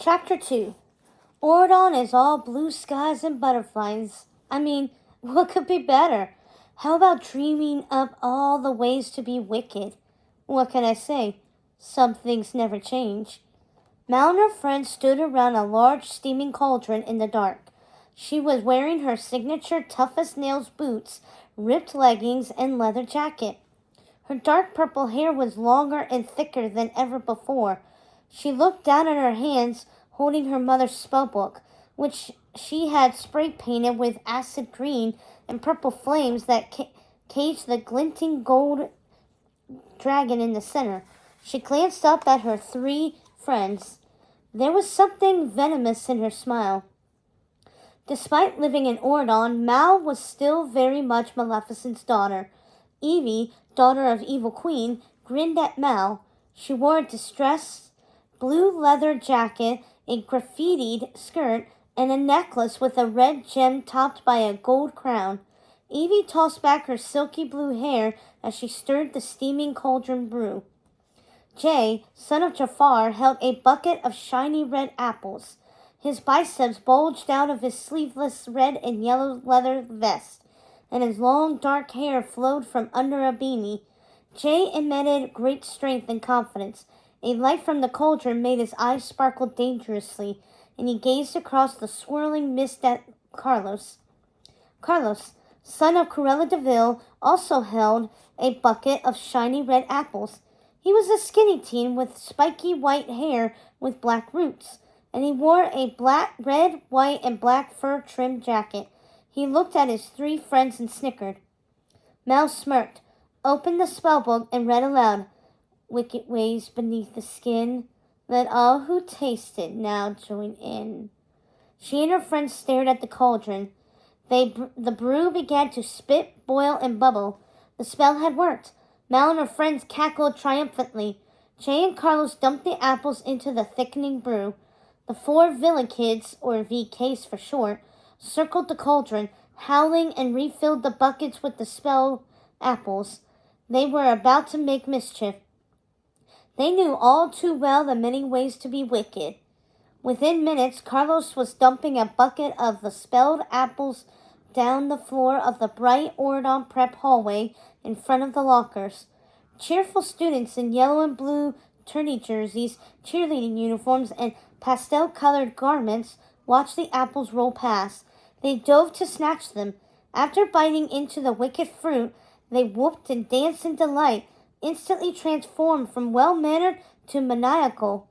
Chapter 2. Ordon is all blue skies and butterflies. What could be better? How about dreaming up all the ways to be wicked? What can I say? Some things never change. Mal and her friends stood around a large steaming cauldron in the dark. She was wearing her signature tough-as-nails boots, ripped leggings, and leather jacket. Her dark purple hair was longer and thicker than ever before. She looked down at her hands, holding her mother's spellbook, which she had spray-painted with acid green and purple flames that caged the glinting gold dragon in the center. She glanced up at her three friends. There was something venomous in her smile. Despite living in Ordon, Mal was still very much Maleficent's daughter. Evie, daughter of Evil Queen, grinned at Mal. She wore a distressed blue leather jacket, a graffitied skirt, and a necklace with a red gem topped by a gold crown. Evie tossed back her silky blue hair as she stirred the steaming cauldron brew. Jay, son of Jafar, held a bucket of shiny red apples. His biceps bulged out of his sleeveless red and yellow leather vest, and his long dark hair flowed from under a beanie. Jay emitted great strength and confidence. A light from the cauldron made his eyes sparkle dangerously, and he gazed across the swirling mist at Carlos. Carlos, son of Cruella de Vil, also held a bucket of shiny red apples. He was a skinny teen with spiky white hair with black roots, and he wore a red, white, and black fur-trimmed jacket. He looked at his three friends and snickered. Mal smirked, opened the spellbook, and read aloud, "Wicked ways beneath the skin. Let all who taste it now join in." She and her friends stared at the cauldron. The brew began to spit, boil, and bubble. The spell had worked. Mal and her friends cackled triumphantly. Jay and Carlos dumped the apples into the thickening brew. The four villain kids, or VKs for short, circled the cauldron, howling, and refilled the buckets with the spelled apples. They were about to make mischief. They knew all too well the many ways to be wicked. Within minutes, Carlos was dumping a bucket of the spelled apples down the floor of the bright Ordon prep hallway in front of the lockers. Cheerful students in yellow and blue tourney jerseys, cheerleading uniforms, and pastel-colored garments watched the apples roll past. They dove to snatch them. After biting into the wicked fruit, they whooped and danced in delight, instantly transformed from well-mannered to maniacal.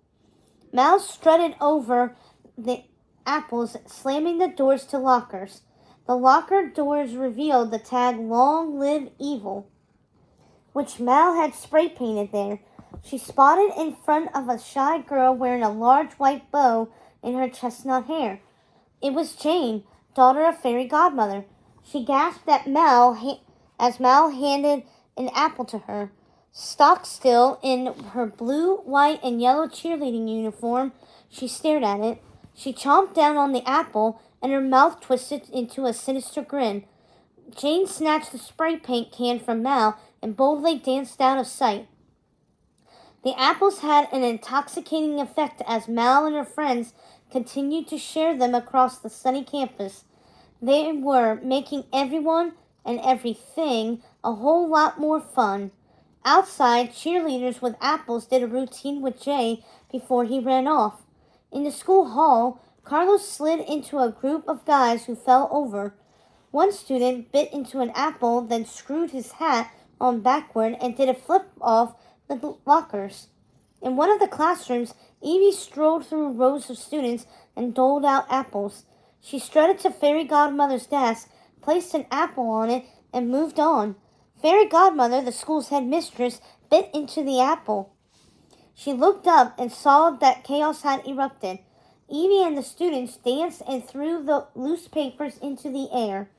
Mal strutted over the apples, slamming the doors to lockers. The locker doors revealed the tag "Long Live Evil," which Mal had spray-painted there. She spotted in front of a shy girl wearing a large white bow in her chestnut hair. It was Jane, daughter of Fairy Godmother. She gasped at as Mal handed an apple to her. Stock still in her blue, white, and yellow cheerleading uniform, she stared at it. She chomped down on the apple, and her mouth twisted into a sinister grin. Jane snatched the spray paint can from Mal and boldly danced out of sight. The apples had an intoxicating effect as Mal and her friends continued to share them across the sunny campus. They were making everyone and everything a whole lot more fun. Outside, cheerleaders with apples did a routine with Jay before he ran off. In the school hall, Carlos slid into a group of guys who fell over. One student bit into an apple, then screwed his hat on backward and did a flip off the lockers. In one of the classrooms, Evie strolled through rows of students and doled out apples. She strutted to Fairy Godmother's desk, placed an apple on it, and moved on. Fairy Godmother, the school's headmistress, bit into the apple. She looked up and saw that chaos had erupted. Evie and the students danced and threw the loose papers into the air.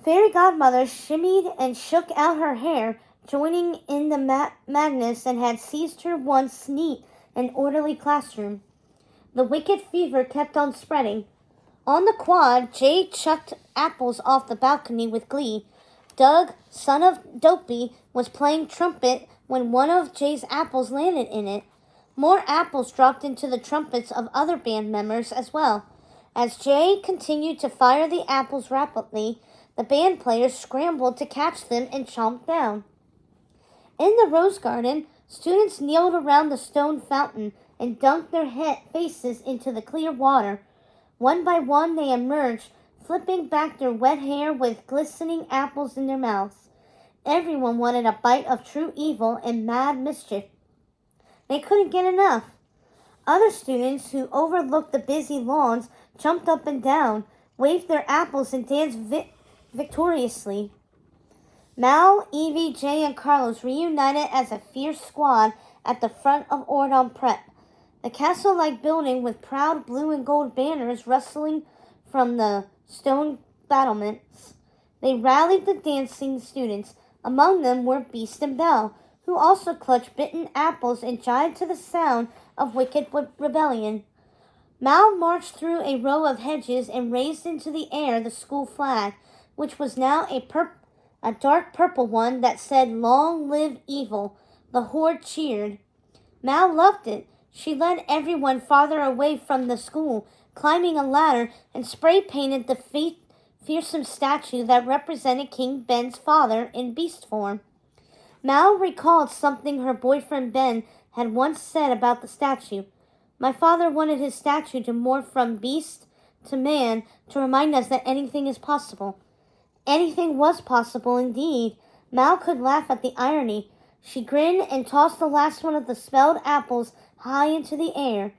Fairy Godmother shimmied and shook out her hair, joining in the madness, and had seized her once neat and orderly classroom. The wicked fever kept on spreading. On the quad, Jay chucked apples off the balcony with glee. Doug, son of Dopey, was playing trumpet when one of Jay's apples landed in it. More apples dropped into the trumpets of other band members as well. As Jay continued to fire the apples rapidly, the band players scrambled to catch them and chomp down. In the rose garden, students kneeled around the stone fountain and dunked their faces into the clear water. One by one they emerged, flipping back their wet hair with glistening apples in their mouths. Everyone wanted a bite of true evil and mad mischief. They couldn't get enough. Other students who overlooked the busy lawns jumped up and down, waved their apples, and danced victoriously. Mal, Evie, Jay, and Carlos reunited as a fierce squad at the front of Ordon Prep, the castle-like building with proud blue and gold banners rustling from the stone battlements. They rallied the dancing students. Among them were Beast and Belle, who also clutched bitten apples and jived to the sound of wicked rebellion. Mal marched through a row of hedges and raised into the air the school flag, which was now a dark purple one that said, "Long live evil." The horde cheered. Mal loved it. She led everyone farther away from the school, climbing a ladder, and spray-painted the fearsome statue that represented King Ben's father in beast form. Mal recalled something her boyfriend Ben had once said about the statue. "My father wanted his statue to morph from beast to man to remind us that anything is possible." Anything was possible indeed. Mal could laugh at the irony. She grinned and tossed the last one of the spelled apples high into the air.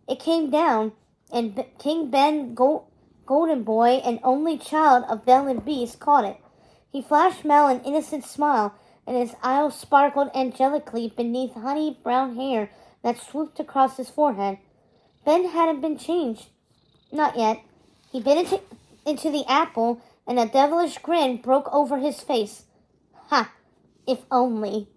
It came down, and King Ben, Golden Boy, and only child of Belle and Beast, caught it. He flashed Mal an innocent smile, and his eyes sparkled angelically beneath honey-brown hair that swooped across his forehead. Ben hadn't been changed. Not yet. He bit into the apple, and a devilish grin broke over his face. Ha! If only.